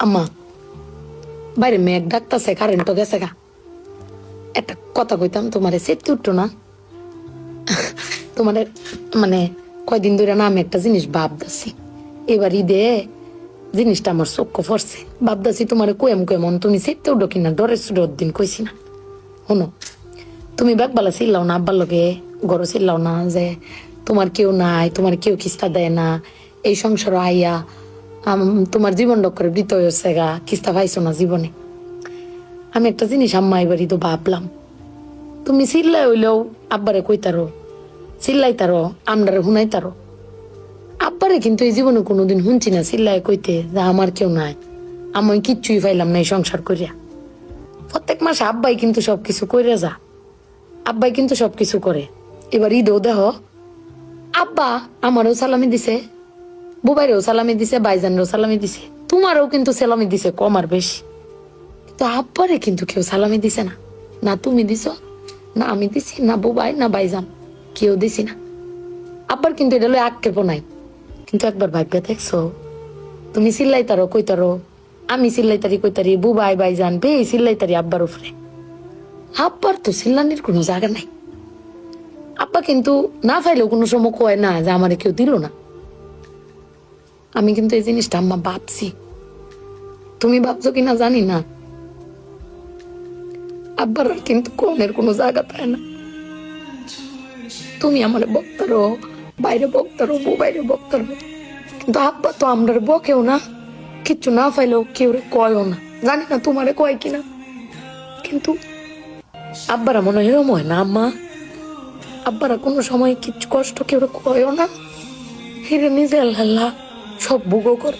আম্মা বাইরে মেঘ ডাকতেছে, কারেন্ট তো গেছে গা। একটা কথা কইতাম, তোমারে সেটতে উঠতো না? তোমার মানে কয়দিন ধরে না আমি একটা জিনিস ভাবতেছি, এবার ঈদে জিনিসটা আমার চোখ পড়ছে। ভাবতেছি তোমার কেমন তুমি সেটতে উঠো কিনা, ডরে সুডোর দিন কইছি না। শোনো, তুমি বেগবালা চিল্লাও না, আব্বার লগে গড় চিল্লাও না যে তোমার কেউ নাই, তোমার কেউ কিস্তা দেয় না, এই সংসার আইয়া তোমার জীবন ডক্করে বৃত হয়েছে গা, কিস্তা পাইছো না জীবনে। আমি একটা জিনিস আম্মা এবারই তো ভাবলাম, তুমি চিল্লাই হইলেও আব্বারে কইতারো, চিল্লাইতারো, আমরারে শুনাইতারো। আব্বারে কিন্তু এই জীবনে কোনোদিন শুনছি না চিল্লাই কইতে যে আমার কেউ নাই, আমি কিচ্ছুই পাইলাম না এই সংসার করিয়া। প্রত্যেক মাসে আব্বাই কিন্তু সবকিছু কইরা যা, আব্বাই কিন্তু সবকিছু করে। এবার ঈদেও দেহ আব্বা আমারও সালামি দিছে, বুবাইরেও সালামি দিছে, বাইজানরেও সালামি দিছে, তোমারও কিন্তু সালামি দিছে কম আর বেশি। তো আব্বারে কিন্তু কেউ সালামি দিছে না, না তুমি দিছ, না আমি দিছি, না বুবাই, না বাইজান, কেউ দিছি না। আব্বার কিন্তু এটা লয় আক্ষেপ নাই। কিন্তু একবার ভাগ্যে দেখছো, তুমি চিল্লাইতারো কইতারো, আমি চিল্লাইতারি কইতারি, বুবাই বাইজান বে চিল্লাইতারি আব্বার উপরে। আব্বার তো চিল্লানির কোনো জায়গা নাই। আব্বা কিন্তু না পাইলেও কোনো সময় কয় না যে আমারে কেউ দিল না। আমি কিন্তু এই জিনিসটা আম্মা ভাবছি, তুমি ভাবছো কিনা জানি না। আব্বার কিন্তু কনের কোনো জায়গা পায় না। তুমি আমার বক্তারো, বাইরে বক্তারো, বাইরে বক্তারো, কিন্তু আব্বা তো আমরা বকেও না, কিচ্ছু না পাইলেও কেউ কয়ও না। জানি না তোমারে কয় কিনা, কিন্তু আব্বারা মনে হয় এরম হয় না আম্মা? আব্বারা কোনো সময় কিচ্ছু কষ্ট কেউ কয়ও না, হিরে নিজে আল্লাহ সব ভোগও করে।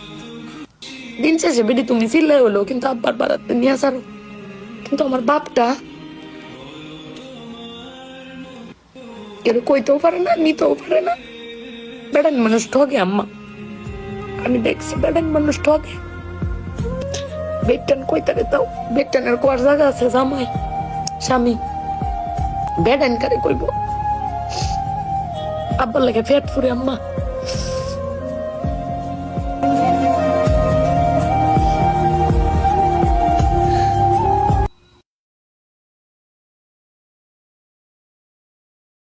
দিন শেষে বেটি তুমি চিল্লাই হলো কিন্তু আব্বার বাড়াতে নিয়ে আসারো। কিন্তু আমার বাপটা কেউ কইতেও পারে না, নিতেও পারে না। বেড়ান মানুষ ঠকে আম্মা, আমি দেখছি বেড়ান মানুষ ঠকে। বেটান কইতারে তাও বেটানের কোয়ার জায়গা আছে, জামাই স্বামী বেড়ান কারে কইব। আব্বার লাগে ফেট ফুরে আম্মা।